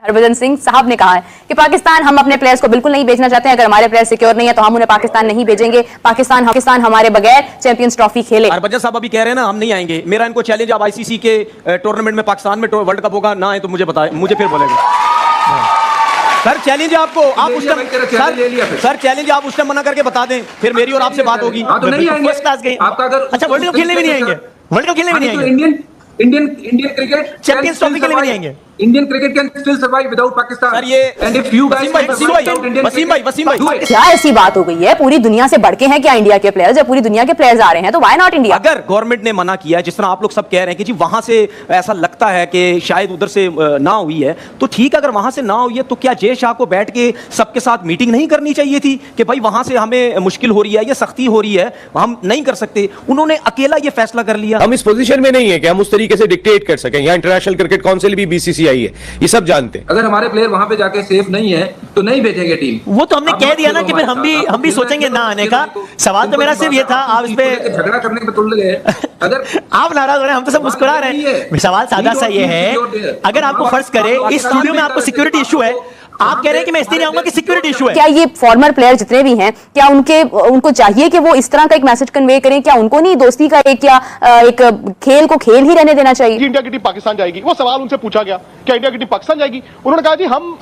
हरभजन सिंह साहब ने कहा है कि पाकिस्तान, हम अपने प्लेयर्स को बिल्कुल नहीं भेजना चाहते हैं। अगर हमारे प्लेयर सिक्योर नहीं है तो हम उन्हें पाकिस्तान नहीं भेजेंगे। पाकिस्तान हमारे बगैर चैंपियंस ट्रॉफी खेले। हरभजन साहब अभी कह रहे हैं ना हम नहीं आएंगे। मेरा इनको चैलेंज, आप आईसीसी के टूर्नामेंट में पाकिस्तान में वर्ल्ड कप होगा ना आए तो मुझे बताएं, मुझे फिर बोलेगा। सर चैलेंज है आपको, आप उस टाइम सर चैलेंज आप उस टाइम मना करके बता दें, फिर मेरी और आपसे बात होगी। तो नहीं आएंगे आपका, अगर अच्छा वर्ल्ड कप खेलने भी नहीं आएंगे, वर्ल्ड कप खेलने भी नहीं आएंगे, इंडियन क्रिकेट चैंपियंस ट्रॉफी के लिए भी नहीं आएंगे। Indian cricket can still survive without Pakistan. Sir ये and if you guys Wasim भाई क्या ऐसी बात हो गई है? पूरी दुनिया से बढ़ के हैं क्या इंडिया के प्लेयर्स? जब पूरी दुनिया के प्लेयर्स आ रहे हैं तो व्हाई नॉट इंडिया? अगर गवर्नमेंट ने मना किया, जिस तरह आप लोग सब कह रहे हैं कि जी वहां से ऐसा लगता है कि शायद उधर से ना हुई है, तो ठीक, अगर वहां से ना हुई है तो क्या जय शाह को बैठ के सबके साथ मीटिंग नहीं करनी चाहिए थी कि भाई वहां से हमें मुश्किल हो रही है, ये सख्ती हो रही है, हम नहीं कर सकते। उन्होंने अकेला ये फैसला कर लिया। हम इस पोजीशन में नहीं है कि हम उस तरीके से डिक्टेट कर सकें। यहाँ इंटरनेशनल क्रिकेट काउंसिल भी बीसीसीआई है, ये सब जानते हैं। अगर हमारे प्लेयर वहां पे जाके सेफ नहीं है तो नहीं भेजेंगे टीम। वो तो हमने कह दिया ना कि फिर हम भी सोचेंगे ना आने का। सवाल तो मेरा सिर्फ ये था, आप इस पे झगड़ा करने पे तुल गए। अगर आप नाराज हो रहे हैं, हम तो सब मुस्कुरा रहे हैं। सवाल सादा सा ये है, अगर आपको फर्ज करे इस स्टूडियो में आपको सिक्योरिटी इशू है, आप कह रहे हैं कि मैं इसलिए नहीं आऊंगा कि सिक्योरिटी इशू है। क्या ये फॉर्मर प्लेयर जितने भी हैं, क्या उनको चाहिए कि वो इस तरह का एक मैसेज कन्वे करें? क्या उनको नहीं दोस्ती का एक खेल को खेल ही रहने देना चाहिए? इंडिया की टीम पाकिस्तान जाएगी, वो सवाल उनसे पूछा गया क्या इंडिया की टीम पाकिस्तान जाएगी? उन्होंने कहा जी हम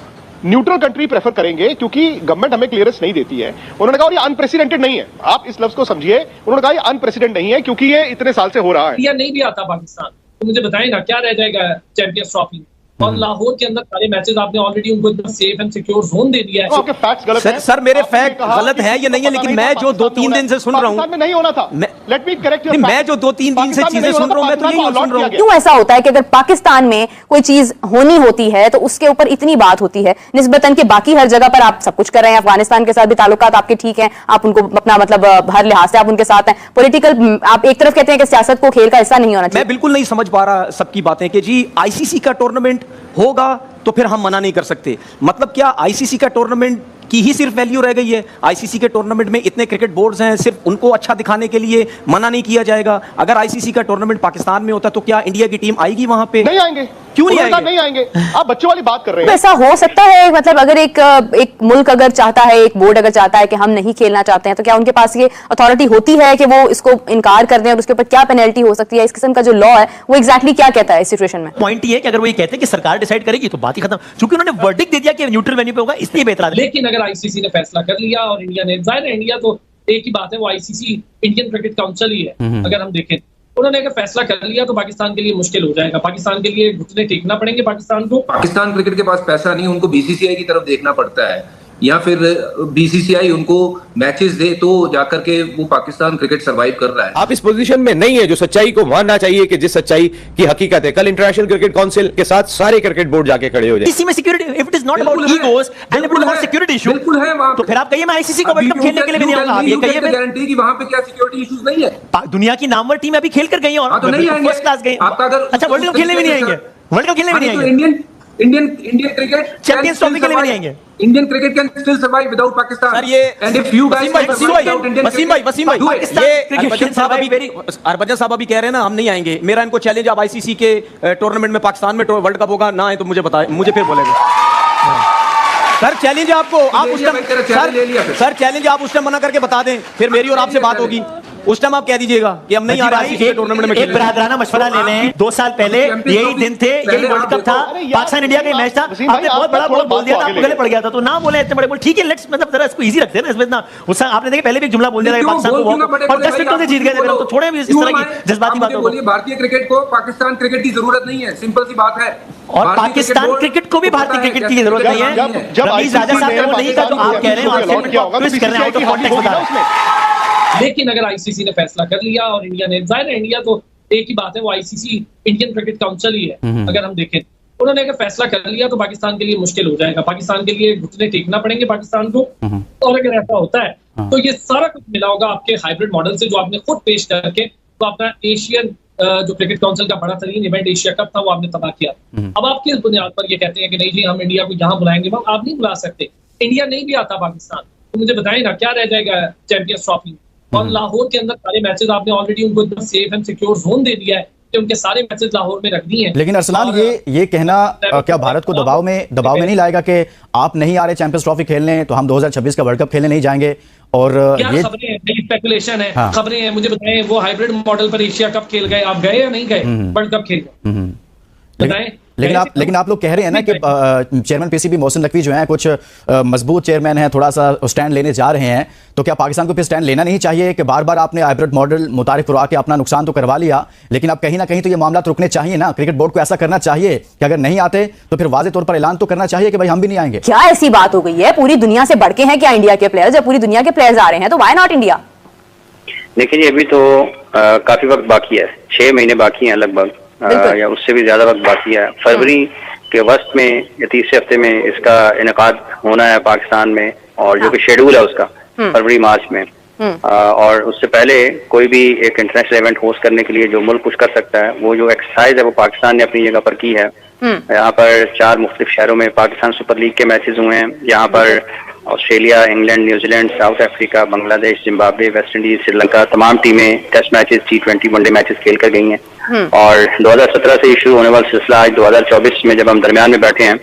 न्यूट्रल कंट्री प्रेफर करेंगे क्योंकि गवर्नमेंट हमें क्लियरेंस नहीं देती है। उन्होंने कहा और ये अनप्रेसिडेंटेड नहीं है, आप इस लफ्ज को समझिए। उन्होंने कहा ये अनप्रेसिडेंटेड नहीं है क्योंकि ये इतने साल से हो रहा है। इंडिया नहीं भी आता पाकिस्तान तो मुझे बताएं ना क्या रह जाएगा चैंपियंस ट्रॉफी? और लाहौर के अंदर सारे मैचेस आपने ऑलरेडी उनको एकदम सेफ एंड सिक्योर जोन दे दिया है। आपके फैक्ट्स गलत हैं। सर मेरे फैक्ट गलत है ये नहीं है, लेकिन मैं जो 2-3 दिन से सुन रहा हूं, में नहीं होना था। लेट मी करेक्ट योर, मैं जो 2-3 दिन से चीजें सुन रहा हूं, मैं तो यही सुन रहा हूं। क्यों ऐसा होता है कि अगर पाकिस्तान में कोई चीज होनी होती है तो उसके ऊपर इतनी बात होती है, निस्बतन के बाकी हर जगह पर आप सब कुछ कर रहे हैं। अफगानिस्तान के साथ भी ताल्लुकात आपके ठीक हैं, आप उनको अपना मतलब हर लिहाज से आप उनके साथ हैं। पॉलिटिकल आप एक तरफ कहते हैं कि सियासत को खेल का हिस्सा नहीं होना चाहिए। मैं बिल्कुल नहीं समझ पा रहा सबकी बातें कि जी आईसीसी का टूर्नामेंट होगा तो फिर हम मना नहीं कर सकते। मतलब क्या आईसीसी का टूर्नामेंट की ही सिर्फ वैल्यू रह गई है? आईसीसी के टूर्नामेंट में इतने क्रिकेट बोर्ड्स हैं, सिर्फ उनको अच्छा दिखाने के लिए मना नहीं किया जाएगा? अगर आईसीसी का टूर्नामेंट पाकिस्तान में होता तो क्या इंडिया की टीम आएगी वहां पे? नहीं आएंगे। क्यों नहीं आएंगे? नहीं आएंगे। आप बच्चों वाली बात कर रहे हैं। ऐसा हो सकता है, मतलब अगर एक मुल्क अगर चाहता है, एक बोर्ड अगर चाहता है कि हम नहीं खेलना चाहते हैं, तो क्या उनके पास ये अथॉरिटी होती है कि वो इसको इनकार कर दें और उसके ऊपर क्या पेनल्टी हो सकती है? इस किस्म का जो लॉ है वो एग्जैक्टली क्या कहता है इस सिचुएशन में? पॉइंट ये है कि अगर वो ये कहते हैं कि सरकार डिसाइड करेगी तो बात ही खत्म, क्योंकि उन्होंने वर्डिक्ट दे दिया कि न्यूट्रल वेन्यू पे होगा, इसलिए बेहतर। लेकिन अगर आईसीसी ने फैसला कर लिया और इंडिया ने, जाहिर है इंडिया तो एक ही बात है, वो आईसीसी इंडियन क्रिकेट काउंसिल ही है। अगर हम देखें उन्होंने अगर फैसला कर लिया तो पाकिस्तान के लिए मुश्किल हो जाएगा। पाकिस्तान के लिए घुटने टेकना पड़ेंगे पाकिस्तान को। पाकिस्तान क्रिकेट के पास पैसा नहीं, उनको बीसीसीआई की तरफ देखना पड़ता है, या फिर बीसीसीआई उनको मैचेस दे तो जाकर के वो पाकिस्तान क्रिकेट सरवाइव कर रहा है। आप इस पोजीशन में नहीं है जो सच्चाई को मानना चाहिए कि जिस सच्चाई की हकीकत है। कल इंटरनेशनल क्रिकेट काउंसिल के साथ सारे क्रिकेट बोर्ड जाके खड़े हो जाए। इसी में security, if it is not about egos and if it is about security issue, बिल्कुल है वहां तो फिर आप कहिए मैं आईसीसी को वर्ल्ड कप खेलने के लिए भी नहीं आऊंगा। आप ये कहिए गारंटी कि वहां पे क्या सिक्योरिटी इश्यूज नहीं है। दुनिया की नामवर टीम अभी खेल कर गई और तो नहीं आएंगे। फर्स्ट क्लास गई। आपका अगर अच्छा वर्ल्ड कप खेलने भी नहीं आएंगे, वर्ल्ड कप खेलने भी नहीं आएंगे, इंडियन क्रिकेट चैंपियंस ट्रॉफी के लिए भी नहीं आएंगे। Indian cricket can still survive without Pakistan. Sir ये and if you guys Wasim भाई हरभजन साहब अभी कह रहे हैं ना हम नहीं आएंगे। मेरा इनको चैलेंज, आप आईसीसी के टूर्नामेंट में पाकिस्तान में वर्ल्ड कप होगा ना आए तो मुझे बताएं, मुझे फिर बोलेगा। सर चैलेंज है आपको, आप उस टाइम सर चैलेंज आप उस टाइम मना करके बता दें, फिर मेरी और आपसे बात होगी। उस टाइम आप कह दीजिएगा कि हम नहीं आ रहे हैं टूर्नामेंट में। एक बरादराना मशवरा ले लें, 2 साल पहले यही दिन थे, यही वर्ल्ड कप था, पाकिस्तान इंडिया का मैच था, आपने बहुत बड़ा बोल दिया था, आपको गले पड़ गया था, तो ना बोले इतने बड़े बोल। ठीक है लेट्स, मतलब जरा इसको इजी रखते हैं ना, इसमें ना गुस्सा। आपने देखा पहले भी एक जुमला बोल दिया था पाकिस्तान को और 10 विकेटों से जीत गए थे, तो छोड़े भी इस तरह की जज्बाती बातों को। भारतीय क्रिकेट को पाकिस्तान क्रिकेट की जरूरत नहीं है, सिंपल सी बात है। और पाकिस्तान क्रिकेट को भी भारतीय क्रिकेट की जरूरत नहीं है। रमीज राजा साहब को नहीं था, तो आप कह रहे हैं ट्विस्ट कर रहे हैं, आउट ऑफ कॉन्टेक्स्ट बता रहे हैं। लेकिन अगर आईसीसी ने फैसला कर लिया और इंडिया ने, जाहिर है इंडिया तो एक ही बात है, वो आईसीसी इंडियन क्रिकेट काउंसिल ही है। अगर हम देखें उन्होंने अगर फैसला कर लिया तो पाकिस्तान के लिए मुश्किल हो जाएगा। पाकिस्तान के लिए घुटने टेकना पड़ेंगे पाकिस्तान को। और अगर ऐसा होता है तो ये सारा कुछ मिला होगा आपके हाइब्रिड मॉडल से, जो आपने खुद पेश करके तो अपना एशियन जो क्रिकेट काउंसिल का बड़ा तरीन इवेंट एशिया कप था वो आपने तबाह किया। अब आप किस बुनियाद पर ये कहते हैं कि नहीं जी हम इंडिया को यहाँ बुलाएंगे? आप नहीं बुला सकते। इंडिया नहीं भी आता पाकिस्तान तो मुझे बताएं ना क्या रह जाएगा चैंपियंस ट्रॉफी? और लाहौर के अंदर सारे मैचेस आपने ऑलरेडी उनको एकदम सेफ एंड सिक्योर जोन दे दिया है। कि उनके सारे मैचेस लाहौर में रख दिए हैं। लेकिन अरसलान, ये कहना क्या भारत को दबाव में नहीं लाएगा कि आप नहीं आ रहे चैंपियंस ट्रॉफी खेलने तो हम 2026 का वर्ल्ड कप खेलने नहीं जाएंगे? और क्या ये खबरें हैं, स्पेकुलेशन है, हाँ। खबरें हैं, मुझे बताएं वो हाइब्रिड मॉडल पर एशिया कप खेल गए, आप गए या नहीं गए? वर्ल्ड कप खेल गए, बताएं। लेकिन आप लोग कह रहे हैं ना कि चेयरमैन पीसीबी मोहसिन नकवी जो हैं कुछ मजबूत चेयरमैन हैं, थोड़ा सा स्टैंड लेने जा रहे हैं, तो क्या पाकिस्तान को फिर स्टैंड लेना नहीं चाहिए कि बार बार आपने हाइब्रिड मॉडल मुतारिफ करवा के अपना नुकसान तो करवा लिया, लेकिन अब कहीं ना कहीं तो ये मामला रुकने चाहिए ना? क्रिकेट बोर्ड को ऐसा करना चाहिए कि अगर नहीं आते तो फिर वाज़ेह तौर पर ऐलान तो करना चाहिए कि भाई हम भी नहीं आएंगे। क्या ऐसी बात हो गई है? पूरी दुनिया से बढ़ के हैं क्या इंडिया के प्लेयर्स? जब पूरी दुनिया के प्लेयर्स आ रहे हैं तो व्हाई नॉट इंडिया? देखिए जी, अभी तो काफी वक्त बाकी है, 6 महीने बाकी हैं लगभग, या उससे भी ज्यादा वक्त बाकी है। फरवरी के वस्त में या तीसरे हफ्ते में इसका इनेकाद होना है पाकिस्तान में, और जो कि शेड्यूल है उसका फरवरी मार्च में। और उससे पहले कोई भी एक इंटरनेशनल इवेंट होस्ट करने के लिए जो मुल्क कुछ कर सकता है, वो जो एक्सरसाइज है वो पाकिस्तान ने अपनी जगह पर की है। यहाँ पर 4 मुख्तलिफ शहरों में पाकिस्तान सुपर लीग के मैचेस हुए हैं। यहाँ पर Australia, England, New Zealand, south Africa, Bangladesh, Zimbabwe, West Indies, Sri Lanka, तमाम टीमें test matches, T20 one day matches खेल कर गई हैं। और 2017 से शुरू होने वाला सिलसिला आज 2024 में जब हम दरमियान में बैठे हैं,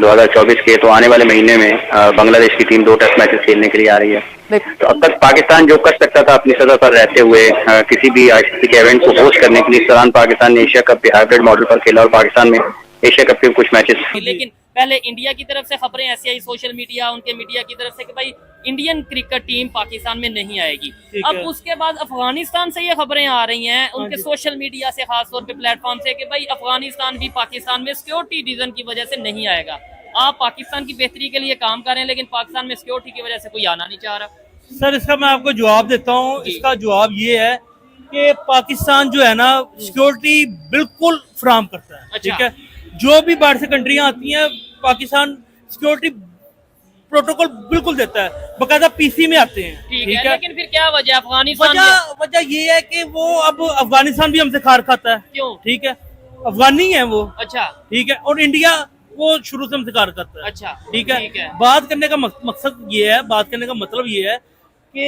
2024 के, तो आने वाले महीने में बांग्लादेश की टीम 2 टेस्ट मैचेस खेलने के लिए आ रही है। तो अब तक पाकिस्तान जो कर सकता था अपनी सतह पर रहते हुए किसी भी ICC के इवेंट को होस्ट करने के लिए, इस दौरान पाकिस्तान ने एशिया कप हाइब्रिड मॉडल पर खेला और पाकिस्तान में एशिया कप के कुछ मैचेस। लेकिन पहले इंडिया की तरफ से खबरें ऐसी आई, सोशल मीडिया, उनके मीडिया की तरफ से कि भाई इंडियन क्रिकेट टीम पाकिस्तान में नहीं आएगी। अब उसके बाद अफगानिस्तान से ये खबरें आ रही हैं, उनके सोशल मीडिया से, खासतौर पे प्लेटफॉर्म से, कि भाई अफगानिस्तान भी पाकिस्तान में सिक्योरिटी रीजन की वजह से नहीं आएगा। आप पाकिस्तान की बेहतरी के लिए काम कर रहे हैं, लेकिन पाकिस्तान में सिक्योरिटी की वजह से कोई आना नहीं चाह रहा। सर, इसका मैं आपको जवाब देता हूँ। इसका जवाब ये है कि पाकिस्तान जो है ना, सिक्योरिटी बिल्कुल फराहम करता है। ठीक है, जो भी बाहर से कंट्रियां आती हैं, पाकिस्तान सिक्योरिटी प्रोटोकॉल बिल्कुल देता है, बकायदा PC में आते हैं। ठीक है, लेकिन फिर क्या वजह अफगानिस्तान? वजह ये है कि वो अब अफगानिस्तान भी हमसे खार खाता है। क्यों? ठीक है, अफगानी है वो। अच्छा, ठीक है, और इंडिया वो शुरू से हमसे खार करता है। अच्छा, ठीक है। बात करने का मकसद ये है, बात करने का मतलब ये है कि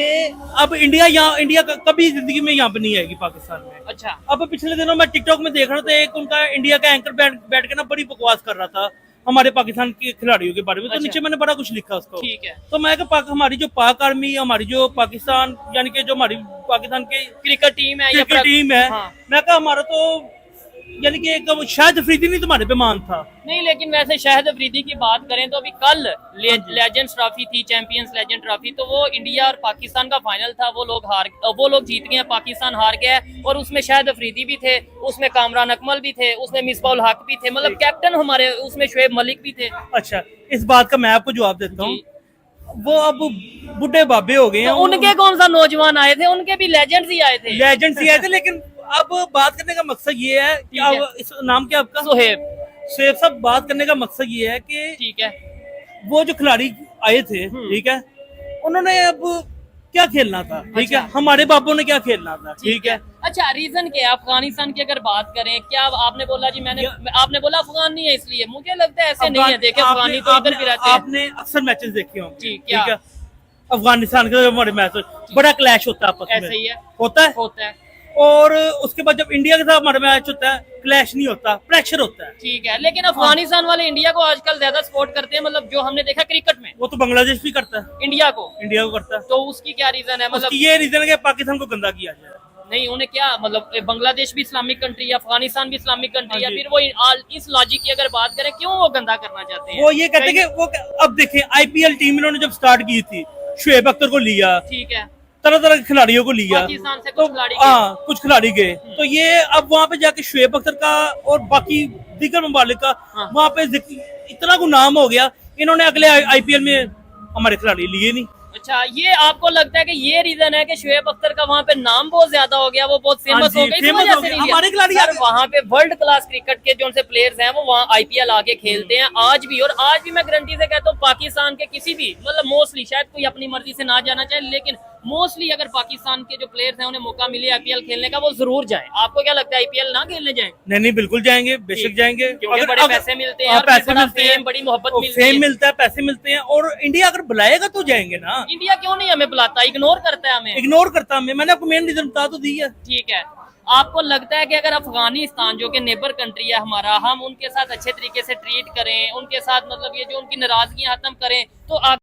अब इंडिया कभी जिंदगी में यहाँ पे नहीं आएगी पाकिस्तान में। अच्छा। अब पिछले दिनों मैं टिकटॉक में देख रहा था, एक उनका इंडिया का एंकर बैठ के ना बड़ी बकवास कर रहा था हमारे पाकिस्तान के खिलाड़ियों के बारे में। तो नीचे मैंने बड़ा कुछ लिखा उसको। ठीक है। तो मैं हमारी जो पाक आर्मी, हमारी जो पाकिस्तान, यानी कि जो हमारी पाकिस्तान की क्रिकेट टीम है, हाँ। मैं कहा हमारा तो यानी कि एक शाहिद अफरीदी नहीं तुम्हारे पे मान था। नहीं, लेकिन वैसे शाहिद अफरीदी की बात करें तो अभी कल लेजेंड्स ट्रॉफी थी, चैंपियंस लेजेंड ट्रॉफी, तो वो इंडिया और पाकिस्तान का फाइनल था। वो लोग जीत गए, पाकिस्तान हार गया, और उसमें शाहिद अफरीदी भी थे, उसमें कामरान अकमल भी थे, उसमें मिसबाउल हक भी थे, मतलब कैप्टन हमारे उसमें शुएब मलिक भी थे। अच्छा, इस बात का मैं आपको जवाब देता हूँ। वो अब बुढ़े बाबे हो गए हैं। तो उनके कौन सा नौजवान आए थे? उनके भी लेजेंड्स ही आए थे। लेकिन अब बात करने का मकसद ये है कि इस नाम क्या आपका? सुहेब साहब, बात करने का मकसद ये है कि ठीक है, वो जो खिलाड़ी आए थे, ठीक है, उन्होंने अब क्या खेलना था। ठीक है, हमारे बापों ने क्या खेलना था। ठीक है। अच्छा, रीजन क्या है? अफगानिस्तान की अगर बात करें, क्या आपने बोला जी, आपने बोला अफगान नहीं है इसलिए? मुझे लगता है ऐसे नहीं है। देखे, अफगानी तो इधर भी रहते हैं। आपने अक्सर मैचेस देखे होंगे। ठीक है। अफगानिस्तान के हमारे मैच बड़ा क्लैश होता है आपस में। ऐसे ही है, होता है। और उसके बाद जब इंडिया के साथ हमारा मैच होता है, क्लैश नहीं होता, प्रेशर होता है। ठीक है, लेकिन अफगानिस्तान वाले इंडिया को आजकल ज्यादा सपोर्ट करते हैं, मतलब जो हमने देखा क्रिकेट में। वो तो बांग्लादेश भी करता है इंडिया को करता है। तो उसकी क्या रीजन है? मतलब ये रीजन है कि पाकिस्तान को गंदा किया जाए। नहीं, उन्हें क्या मतलब, बांग्लादेश भी इस्लामिक कंट्री है, अफगानिस्तान भी इस्लामिक कंट्री है, फिर वो इस लॉजिक की अगर बात करें, क्यों वो गंदा करना चाहते हैं? वो ये कहते हैं कि वो, अब देखें, IPL टीम इन्होंने जब स्टार्ट की थी, शुएब अख्तर को लिया। ठीक है, तरह तरह के खिलाड़ियों को लिया, पाकिस्तान से कुछ खिलाड़ी गए। तो ये अब वहाँ पे जाके शुएब अख्तर का और बाकी दीगर ममालिक का वहाँ पे इतना को नाम हो गया, इन्होंने अगले IPL में हमारे खिलाड़ी लिए नहीं। अच्छा, ये आपको लगता है कि ये रीजन है कि शुएब अख्तर का वहाँ पे नाम बहुत ज्यादा हो गया, वो बहुत फेमस हो गई, हमारे खिलाड़ी वहाँ पे वर्ल्ड क्लास क्रिकेट के जो प्लेयर्स हैं वो वहाँ IPL आके खेलते हैं आज भी। और आज भी मैं गारंटी से कहता हूँ, पाकिस्तान के किसी भी, मतलब मोस्टली, शायद कोई अपनी मर्जी से ना जाना चाहे, लेकिन मोस्टली अगर पाकिस्तान के जो प्लेयर्स हैं उन्हें मौका मिले IPL खेलने का, वो जरूर जाएं। आपको क्या लगता है, IPL ना खेलने जाएं? नहीं, बिल्कुल जाएंगे, बेशक जाएंगे, क्योंकि बड़े पैसे मिलते हैं, पैसे मिलते हैं, बड़ी मोहब्बत मिलती है, फेम मिलता है, पैसे मिलते हैं। और इंडिया अगर बुलाएगा तो जाएंगे ना। इंडिया क्यों नहीं हमें बुलाता? इग्नोर करता है हमें। मैंने आपको मेन रीजन बता तो दी है। ठीक है, आपको लगता है कि अगर अफगानिस्तान जो कि नेबर कंट्री है हमारा, हम उनके साथ अच्छे तरीके से ट्रीट करें, उनके साथ मतलब ये जो उनकी नाराजगियां खत्म करें, तो